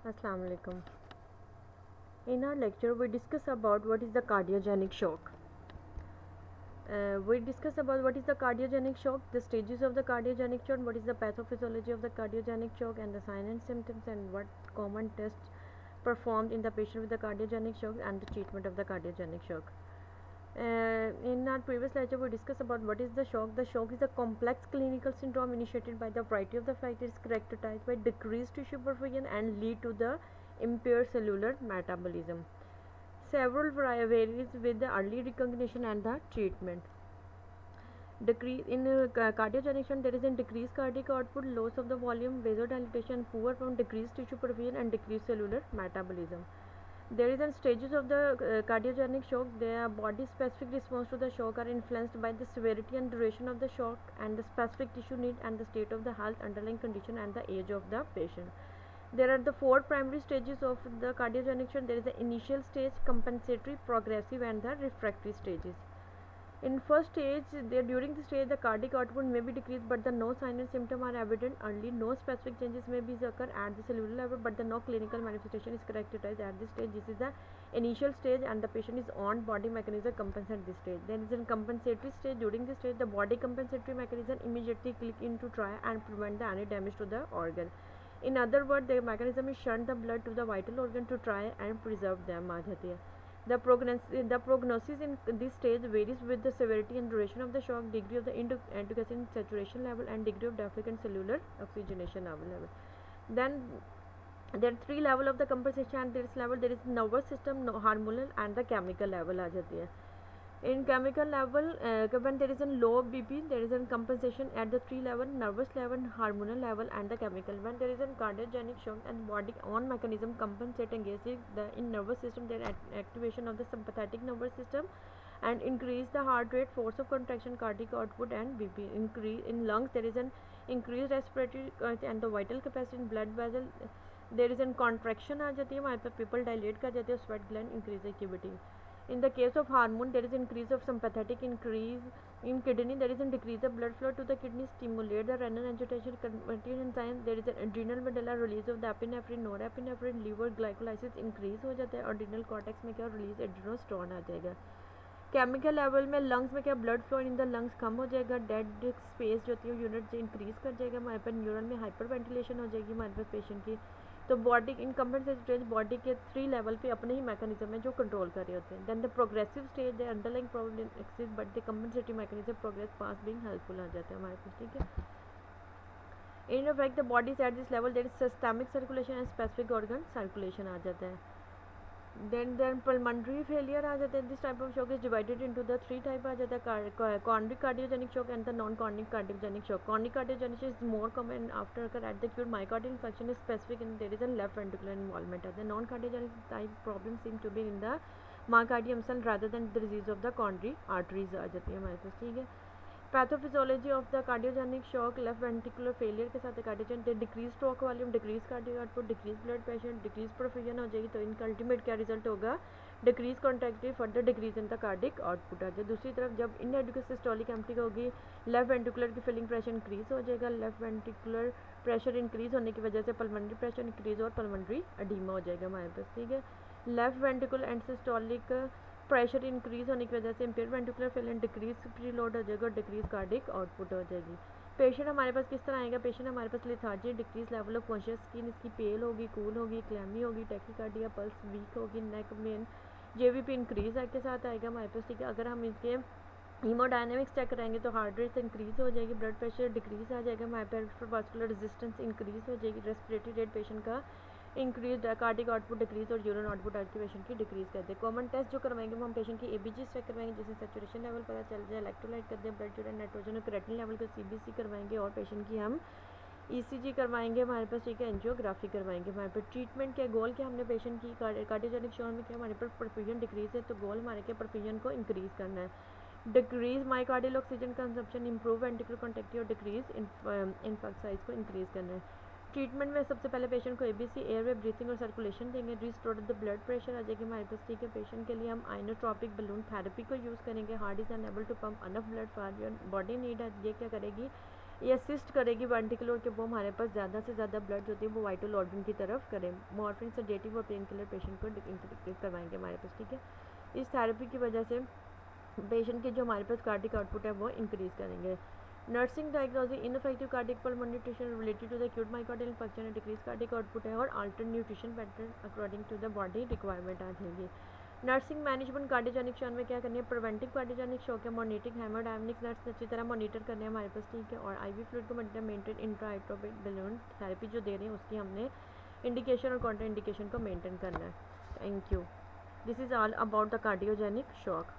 Assalamu alaikum. In our lecture, we discuss about what is the cardiogenic shock. We discuss about what is the cardiogenic shock, the stages of the cardiogenic shock, what is the pathophysiology of the cardiogenic shock, and the signs and symptoms, and what common tests performed in the patient with the cardiogenic shock, and the treatment of the cardiogenic shock. In our previous lecture, we discussed about what is the shock. The shock is a complex clinical syndrome initiated by the variety of the factors characterized by decreased tissue perfusion and lead to the impaired cellular metabolism. Several varies with the early recognition and the treatment. Decrease in cardiogenic shunt, there is a decreased cardiac output, loss of the volume, vasodilatation, poor from decreased tissue perfusion, and decreased cellular metabolism. There is a stages of the cardiogenic shock. Their body specific response to the shock are influenced by the severity and duration of the shock and the specific tissue need and the state of the health, underlying condition, and the age of the patient. There are the four primary stages of the cardiogenic shock. There is the initial stage, compensatory, progressive, and the refractory stages. In first stage, during the stage, the cardiac output may be decreased, but the no sign and symptom are evident early. No specific changes may be occur at the cellular level, but the no clinical manifestation is characterized at this stage. This is the initial stage, and the patient is on body mechanism compensate this stage. Then is in compensatory stage. During this stage, the body compensatory mechanism immediately click into try and prevent the any damage to the organ. In other words, the mechanism is shunt the blood to the vital organ to try and preserve them. The prognosis in this stage varies with the severity and duration of the shock, degree of the anticoagulation saturation level, and degree of deficit and cellular oxygenation level. Then there are three level of the compensation at this level. There is nervous system, hormonal, and the chemical level आ जाती है. In chemical level, when there is a low BP, there is a compensation at the three level: nervous level, hormonal level, and the chemical. When there is a cardiogenic shock and body on mechanism compensate against it, in nervous system there is activation of the sympathetic nervous system and increase the heart rate, force of contraction, cardiac output, and BP. Increase in lungs, there is an increased respiratory and the vital capacity in blood vessel. There is a contraction आ जाती है वहाँ पर, people dilate कर जाते हैं, sweat gland increase activity. In the case of hormone, there is increase of sympathetic, increase in kidney, there is a decrease of blood flow to the kidney, stimulate the renal angiotensin converting enzyme, there is an adrenal medulla release of the epinephrine, norepinephrine, liver glycolysis increase हो जाता है, और adrenal cortex में क्या release adrenostone आ जाएगा. Chemical level में lungs में क्या blood flow in the lungs कम हो जाएगा, डेड स्पेस जो होती है यूनिट इंक्रीज कर जाएगा, हमारे पास न्यूरल में हाइपर वेंटिलेशन हो जाएगी हमारे पास पेशेंट की. तो बॉडी इन कंपेंसेटेड बॉडी के थ्री लेवल पे अपने ही मैकेनिज्म है जो कंट्रोल कर रहे होते हैं. Then the progressive stage the underlying problem exist but the compensative mechanism progress past being helpful आ जाता है हमारे पास. ठीक है. In effect the body at this level there is systemic circulation and specific organ circulation आ जाता है. Then pulmonary failure आ जाता है. This type of shock is divided into the three type आ जाता है: chronic cardiogenic shock and the non-chronic cardiogenic shock. Chronic cardiogenic is more common after occur at the acute myocardial infarction is specific and there is a left ventricular involvement. The non-cardiogenic type problem seem to be in the myocardium cell rather than the disease of the coronary arteries आ जाती है हमारे पास. ठीक है. Pathophysiology of the cardiogenic shock, left ventricular failure के साथ cardiogenic decrease stroke volume, decrease cardiac output, decrease blood pressure, decrease perfusion हो जाएगी. तो इनका अल्टीमेट क्या रिजल्ट होगा? Decrease contractive further decrease in the cardiac output आ जाए. दूसरी तरफ जब इनएडिक्वेट सिस्टोलिक एम्प्टी होगी, लेफ्ट वेंट्रिकुलर की फिलिंग प्रेशर इंक्रीज हो जाएगा. लेफ्ट वेंट्रिकुलर प्रेशर इंक्रीज होने की वजह से पल्मोनरी प्रेशर इंक्रीज और पल्मोनरी एडीमा हो जाएगा हमारे पास. ठीक है. Left ventricular end systolic pressure increase होने की वजह से impair ventricular filling decrease preload हो जाएगा और डिक्रीज कार्डिक आउटपुट हो जाएगी. पेशेंट हमारे पास किस तरह आएगा? पेशेंट हमारे पास lethargy, decrease level of conscious, skin इसकी पेल होगी, कूल होगी, क्लैमी होगी, टैकीकार्डिया, पल्स वीक होगी, नेक में जेवीपी इंक्रीज के साथ आएगा हमारे पास. ठीक है. अगर हम इसके हीमोडायनेमिक्स चेक कराएंगे तो हार्ट रेट इंक्रीज हो जाएगी, ब्लड प्रेशर डिक्रीज आ जाएगा, माइपेरोवास्कुलर रेजिस्टेंस इंक्रीज हो जाएगी, रेस्पिरेटरी रेट पेशेंट का इंक्रीज, कार्डिक आउटपुट डिक्रीज और यूरिन आउटपुट आज के पेशेंट की डिक्रीज कर दे. कॉमन टेस्ट जो करवाएंगे वो हम पेशेंट की एबीजी चेक करवाएंगे जिससे सेचुरेशन लेवल पता चल जाए, इलेक्ट्रोलाइट कर दें, ब्लड शुगर, नाइट्रोजन और क्रेटिन लेवल को सीबीसी करवाएंगे और पेशेंट की हम ईसीजी करवाएंगे हमारे पास. ठीक है. एंजियोग्राफी करवाएंगे हमारे पास. ट्रीटमेंट क्या गोल क्या हमने पेशेंट की कार्डियोजेनिक शॉक में क्या हमारे पास परफ्यूजन डिक्रीज है तो गोल हमारे क्या परफ्यूजन को इंक्रीज करना है. Decrease myocardial oxygen consumption, improve ventricular contractility और डिक्रीज इनफेक्ट साइज को इंक्रीज करना है. ट्रीटमेंट में सबसे पहले पेशेंट को एबीसी एयरवे ब्रीथिंग और सर्कुलेशन देंगे. रिस्टोर द ब्लड प्रेशर आ जाएगी हमारे पास. ठीक है. पेशेंट के लिए हम आइनोट्रॉपिक बलून थेरेपी को यूज़ करेंगे. Heart is unable to pump enough blood for your body need है. ये क्या करेगी? ये असिस्ट करेगी वेंटिकुलर के वो हमारे पास ज़्यादा से ज़्यादा ब्लड जो होती है वो वाइटल ऑर्गन की तरफ करें। मॉर्फिन सेडेटिव और पेन किलर पेशेंट को डिक्रीज करवाएंगे हमारे पास, ठीक है। इस थेरेपी की वजह से पेशेंट की जो हमारे पास कार्डिक आउटपुट है वो इंक्रीज करेंगे। Nursing diagnosis ineffective cardiac pulmonary nutrition related to the acute myocardial infection and decrease cardiac output है, और alter nutrition pattern according to the body requirement आ जाएगी। नर्सिंग मैनेजमेंट कार्डियोजेनिक शॉक में क्या करनी है, प्रिवेंटिव कार्डियोजेनिक शॉक है, monitoring hemodynamic nurse अच्छी तरह मॉनिटर करने हैं हमारे पास, ठीक है। और आईवी फ्लूइड को मेंटेन इंट्राइट्रोपिक बलून थेरेपी जो दे रहे हैं उसकी हमने इंडिकेशन और कॉन्ट्रा इंडिकेशन को मेंटेन करना है। Thank you. This is all about the cardiogenic shock.